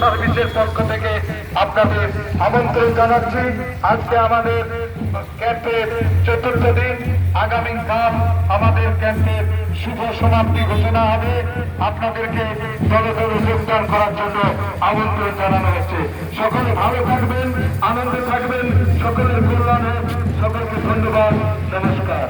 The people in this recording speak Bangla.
সার্ভিসের পক্ষ থেকে আপনাদের আমন্ত্রণ জানাচ্ছি। আজকে আমাদের ক্যাম্পের চতুর্থ দিন, আগামীকাল আমাদের ক্যাম্পের শুভ সমাপ্তি ঘোষণা হবে। আপনাদেরকে দলে দলে যোগদান করার জন্য আমন্ত্রণ জানানো হচ্ছে। সকলে ভালো থাকবেন, আনন্দে থাকবেন, সকলের কল্যাণ হোক। সকলকে ধন্যবাদ, নমস্কার।